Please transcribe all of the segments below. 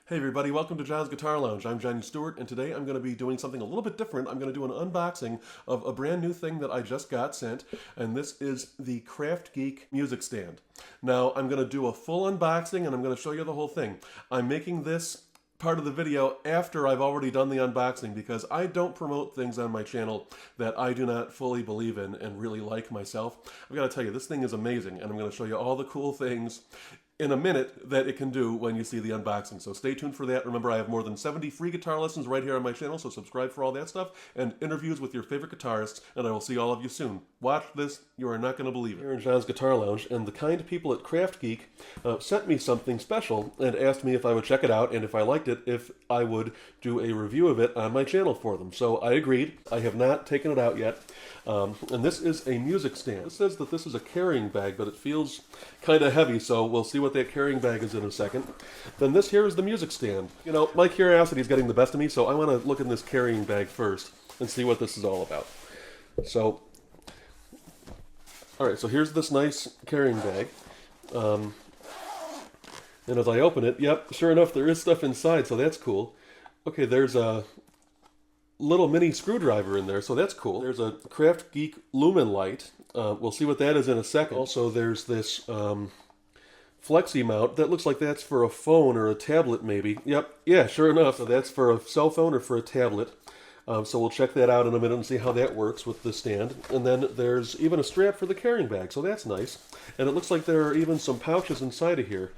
Hey everybody, welcome to John's Guitar Lounge. I'm Johnny Stewart, and today I'm going to be doing something a little bit different. I'm going to do an unboxing of a brand new thing that I just got sent, and this is the KraftGeek Music Stand. Now, I'm going to do a full unboxing, and I'm going to show you the whole thing. I'm making this part of the video after I've already done the unboxing because I don't promote things on my channel that I do not fully believe in and really like myself. I've got to tell you, this thing is amazing, and I'm going to show you all the cool things in a minute that it can do when you see the unboxing. So stay tuned for that. Remember, I have more than 70 free guitar lessons right here on my channel, so subscribe for all that stuff, and interviews with your favorite guitarists, and I will see all of you soon. Watch this. You are not going to believe it. Here in John's Guitar Lounge, and the kind people at KraftGeek sent me something special and asked me if I would check it out, and if I liked it, if I would do a review of it on my channel for them. So I agreed. I have not taken it out yet. And this is a music stand. It says that this is a carrying bag, but it feels kind of heavy, so we'll see what that carrying bag is in a second. Then this here is the music stand. You know, my curiosity is getting the best of me, so I want to look in this carrying bag first and see what this is all about. So, alright, so here's this nice carrying bag. And as I open it, yep, sure enough, there is stuff inside, so that's cool. Okay, there's a little mini screwdriver in there, so that's cool. There's a KraftGeek Lumi Light. We'll see what that is in a second. Also, there's this flexi mount. That looks like that's for a phone or a tablet, maybe. Yep, yeah, sure enough. So that's for a cell phone or for a tablet. So we'll check that out in a minute and see how that works with the stand. And then there's even a strap for the carrying bag, so that's nice. And it looks like there are even some pouches inside of here.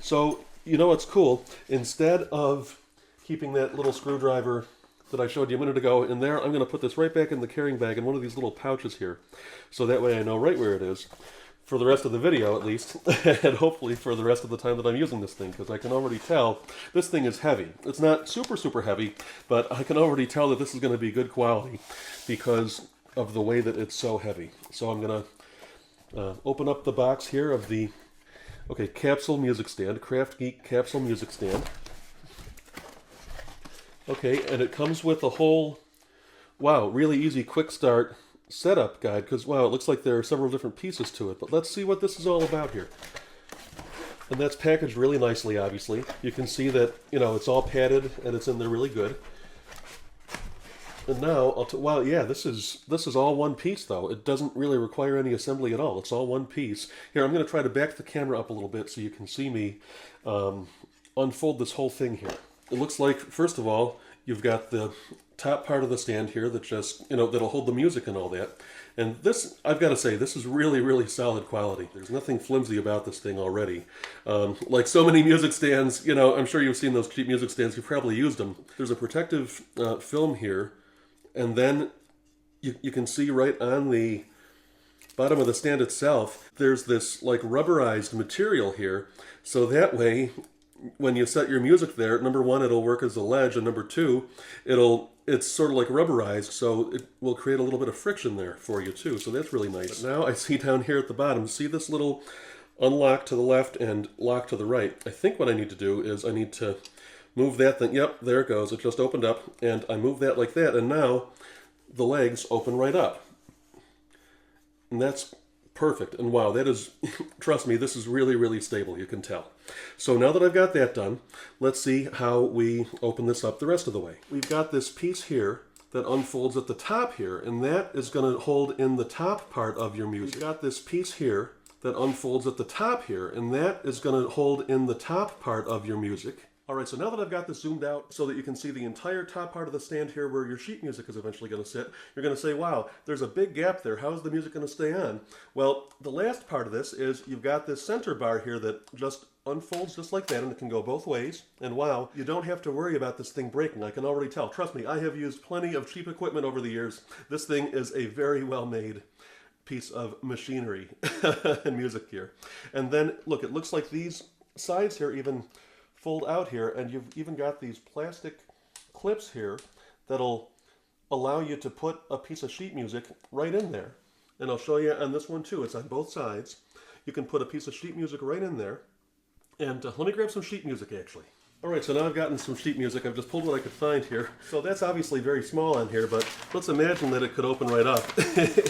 So, you know what's cool? Instead of keeping that little screwdriver that I showed you a minute ago in there, I'm going to put this right back in the carrying bag in one of these little pouches here. So that way I know right where it is, for the rest of the video at least, and hopefully for the rest of the time that I'm using this thing, because I can already tell this thing is heavy. It's not super heavy, but I can already tell that this is going to be good quality because of the way that it's so heavy. So I'm going to open up the box here of the Capsule Music Stand, KraftGeek Capsule Music Stand. Okay, and it comes with a whole, wow, really easy quick start setup guide, because, wow, it looks like there are several different pieces to it. But let's see what this is all about here. And that's packaged really nicely, obviously. You can see that, you know, it's all padded and it's in there really good. And now, wow, yeah, this is all one piece, though. It doesn't really require any assembly at all. It's all one piece. Here, I'm going to try to back the camera up a little bit so you can see me unfold this whole thing here. It looks like, first of all, you've got the top part of the stand here that just, you know, that'll hold the music and all that. And this, I've got to say, this is really solid quality. There's nothing flimsy about this thing already. Like so many music stands, you know, I'm sure you've seen those cheap music stands. You've probably used them. There's a protective film here, and then you can see right on the bottom of the stand itself, there's this like rubberized material here. So that way, when you set your music there, number one, it'll work as a ledge, and number two, it's sort of like rubberized, so it will create a little bit of friction there for you too, so that's really nice. But now I see down here at the bottom, see this little unlock to the left and lock to the right? I think what I need to do is I need to move that thing. Yep, there it goes. It just opened up, and I move that like that, and now the legs open right up. And that's perfect. And wow, that is, trust me, this is really stable, you can tell. So now that I've got that done, let's see how we open this up the rest of the way. We've got this piece here that unfolds at the top here, and that is going to hold in the top part of your music. We've got this piece here that unfolds at the top here, and that is going to hold in the top part of your music. Alright, so now that I've got this zoomed out so that you can see the entire top part of the stand here where your sheet music is eventually going to sit, you're going to say, wow, there's a big gap there. How is the music going to stay on? Well, the last part of this is you've got this center bar here that just unfolds just like that, and it can go both ways. And wow, you don't have to worry about this thing breaking. I can already tell. Trust me, I have used plenty of cheap equipment over the years. This thing is a very well-made piece of machinery and music gear. And then, look, it looks like these sides here even fold out here, and you've even got these plastic clips here that'll allow you to put a piece of sheet music right in there. And I'll show you on this one too. It's on both sides. You can put a piece of sheet music right in there. And let me grab some sheet music, actually. Alright, so now I've gotten some sheet music. I've just pulled what I could find here. So that's obviously very small on here, but let's imagine that it could open right up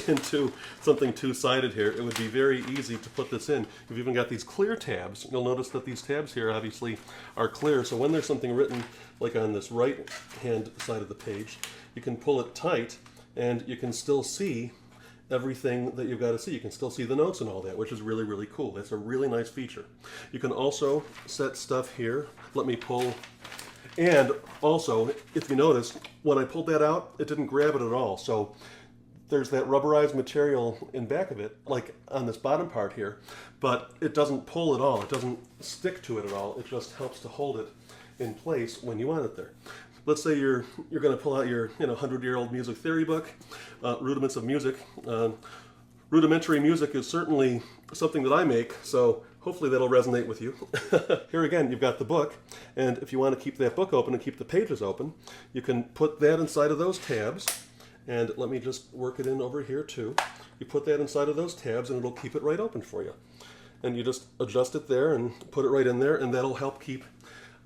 into something two-sided here. It would be very easy to put this in. We've even got these clear tabs. You'll notice that these tabs here obviously are clear, so when there's something written like on this right-hand side of the page, you can pull it tight and you can still see everything that you've got to see. You can still see the notes and all that, which is really, really cool. That's a really nice feature. You can also set stuff here. Let me pull. And also, if you notice, when I pulled that out, it didn't grab it at all. So there's that rubberized material in back of it, like on this bottom part here, but it doesn't pull at all. It doesn't stick to it at all. It just helps to hold it in place when you want it there. Let's say you're going to pull out your 100-year-old music theory book, Rudiments of Music. Rudimentary music is certainly something that I make, so hopefully that'll resonate with you. Here again, you've got the book, and if you want to keep that book open and keep the pages open, you can put that inside of those tabs, and let me just work it in over here too. You put that inside of those tabs and it'll keep it right open for you. And you just adjust it there and put it right in there, and that'll help keep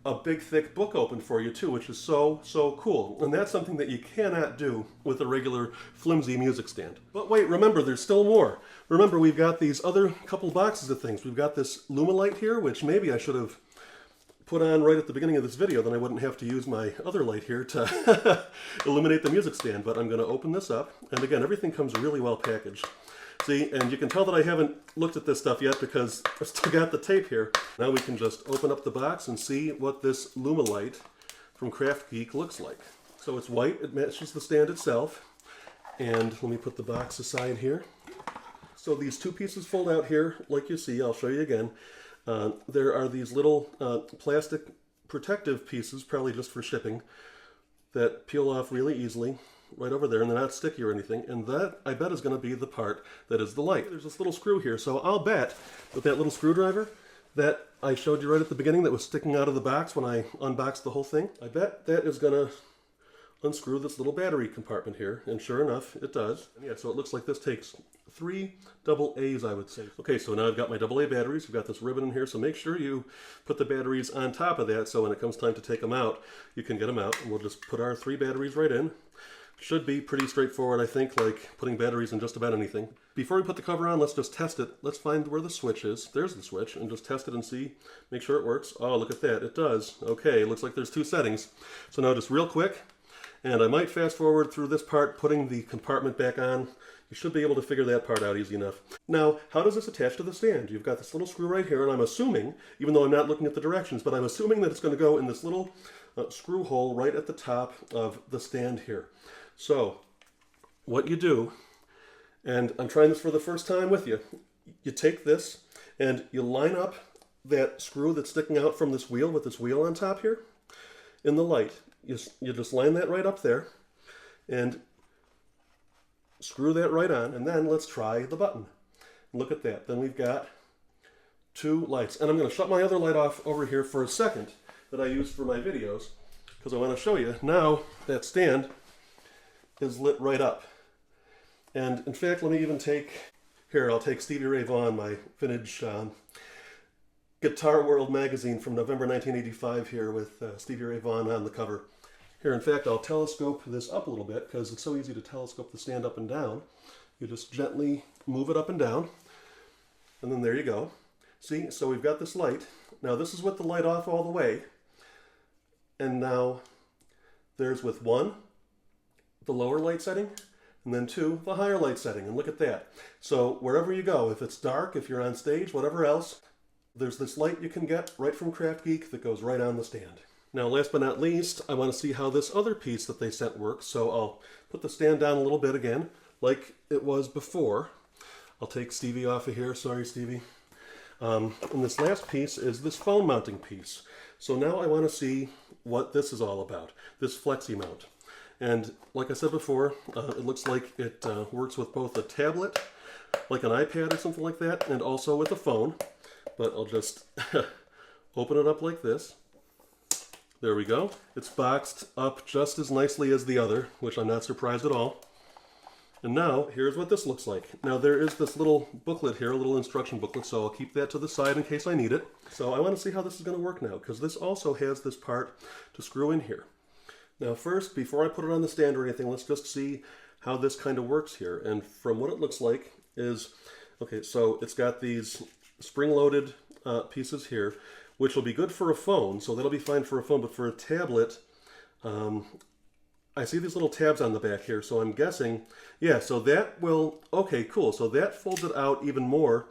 a big thick book open for you too, which is so cool. And that's something that you cannot do with a regular flimsy music stand. But wait, remember, there's still more. Remember, we've got these other couple boxes of things. We've got this Lumi Light here, which maybe I should have put on right at the beginning of this video, then I wouldn't have to use my other light here to illuminate the music stand. But I'm going to open this up, and again, everything comes really well packaged. See, and you can tell that I haven't looked at this stuff yet because I've still got the tape here. Now we can just open up the box and see what this Lumi Light from KraftGeek looks like. So it's white, it matches the stand itself. And let me put the box aside here. So these two pieces fold out here, like you see. I'll show you again. There are these little plastic protective pieces, probably just for shipping, that peel off really easily. Right over there, and they're not sticky or anything, and that, I bet, is going to be the part that is the light. There's this little screw here, so I'll bet with that little screwdriver that I showed you right at the beginning that was sticking out of the box when I unboxed the whole thing, I bet that is going to unscrew this little battery compartment here, and sure enough, it does. And yeah, so it looks like this takes 3 AA's, I would say. Okay, so now I've got my AA batteries. We've got this ribbon in here, so make sure you put the batteries on top of that, so when it comes time to take them out, you can get them out. And we'll just put our 3 batteries right in. Should be pretty straightforward, I think, like putting batteries in just about anything. Before we put the cover on, let's just test it. Let's find where the switch is. There's the switch, and just test it and see, make sure it works. Oh, look at that, it does. Okay, looks like there's 2 settings. So now just real quick, and I might fast forward through this part, putting the compartment back on. You should be able to figure that part out easy enough. Now, how does this attach to the stand? You've got this little screw right here, and I'm assuming, even though I'm not looking at the directions, but I'm assuming that it's going to go in this little screw hole right at the top of the stand here. So, what you do, and I'm trying this for the first time with you, you take this and you line up that screw that's sticking out from this wheel with this wheel on top here in the light. You just line that right up there and screw that right on, and then let's try the button. Look at that. Then we've got 2 lights. And I'm going to shut my other light off over here for a second that I use for my videos because I want to show you. Now that stand is lit right up. And in fact, let me even take, here, I'll take Stevie Ray Vaughan, my vintage Guitar World magazine from November 1985 here with Stevie Ray Vaughan on the cover. Here, in fact, I'll telescope this up a little bit because it's so easy to telescope the stand up and down. You just gently move it up and down, and then there you go. See, so we've got this light. Now this is with the light off all the way, and now there's with 1, the lower light setting, and then 2, the higher light setting, and look at that. So wherever you go, if it's dark, if you're on stage, whatever else, there's this light you can get right from KraftGeek that goes right on the stand. Now last but not least, I want to see how this other piece that they sent works, so I'll put the stand down a little bit again, like it was before. I'll take Stevie off of here, sorry Stevie. And this last piece is this phone mounting piece. So now I want to see what this is all about, this flexi mount. And like I said before, it looks like it works with both a tablet, like an iPad or something like that, and also with a phone. But I'll just open it up like this. There we go. It's boxed up just as nicely as the other, which I'm not surprised at all. And now, here's what this looks like. Now there is this little booklet here, a little instruction booklet, so I'll keep that to the side in case I need it. So I want to see how this is going to work now, because this also has this part to screw in here. Now first, before I put it on the stand or anything, let's just see how this kind of works here. And from what it looks like is, okay, so it's got these spring-loaded pieces here, which will be good for a phone, so that'll be fine for a phone, but for a tablet, I see these little tabs on the back here, so I'm guessing, yeah, so that will, okay, cool. So that folds it out even more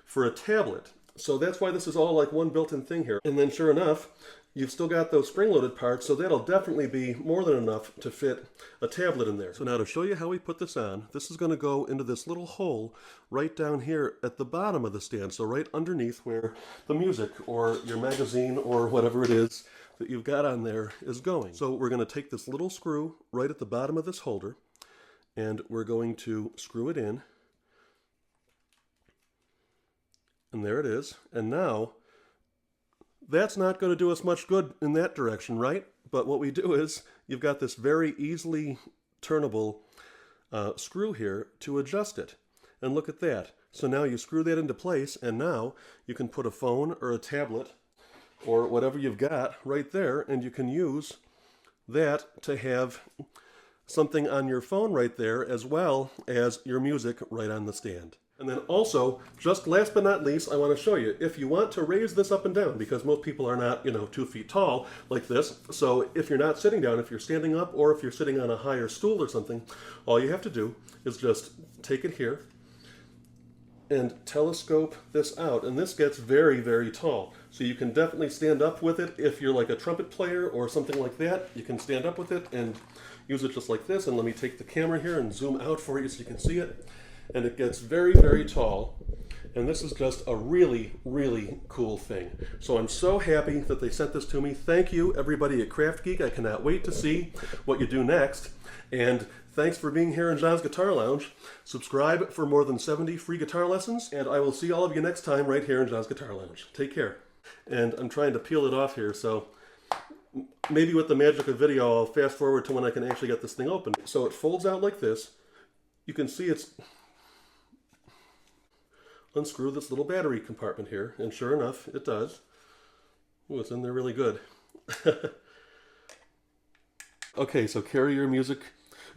for a tablet. So that's why this is all like one built-in thing here. And then sure enough, you've still got those spring-loaded parts, so that'll definitely be more than enough to fit a tablet in there. So now to show you how we put this on, this is going to go into this little hole right down here at the bottom of the stand, so right underneath where the music or your magazine or whatever it is that you've got on there is going. So we're going to take this little screw right at the bottom of this holder, and we're going to screw it in. And there it is. And now, that's not going to do us much good in that direction, right? But what we do is, you've got this very easily turnable screw here to adjust it. And look at that. So now you screw that into place, and now you can put a phone or a tablet or whatever you've got right there, and you can use that to have something on your phone right there as well as your music right on the stand. And then also, just last but not least, I want to show you, if you want to raise this up and down, because most people are not, 2 feet tall like this, so if you're not sitting down, if you're standing up, or if you're sitting on a higher stool or something, all you have to do is just take it here and telescope this out, and this gets very, very tall. So you can definitely stand up with it if you're like a trumpet player or something like that. You can stand up with it and use it just like this, and let me take the camera here and zoom out for you so you can see it. And it gets very, very tall, and this is just a really, really cool thing. So I'm so happy that they sent this to me. Thank you, everybody at KraftGeek. I cannot wait to see what you do next. And thanks for being here in John's Guitar Lounge. Subscribe for more than 70 free guitar lessons, and I will see all of you next time right here in John's Guitar Lounge. Take care. And I'm trying to peel it off here, so maybe with the magic of video, I'll fast forward to when I can actually get this thing open. So it folds out like this. You can see it's... Unscrew this little battery compartment here, and sure enough, it does. Ooh, it's in there really good. Okay, so carry your music,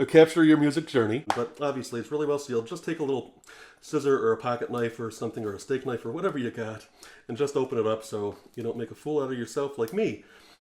capture your music journey, but obviously it's really well sealed. Just take a little scissor or a pocket knife or something, or a steak knife or whatever you got, and just open it up so you don't make a fool out of yourself like me.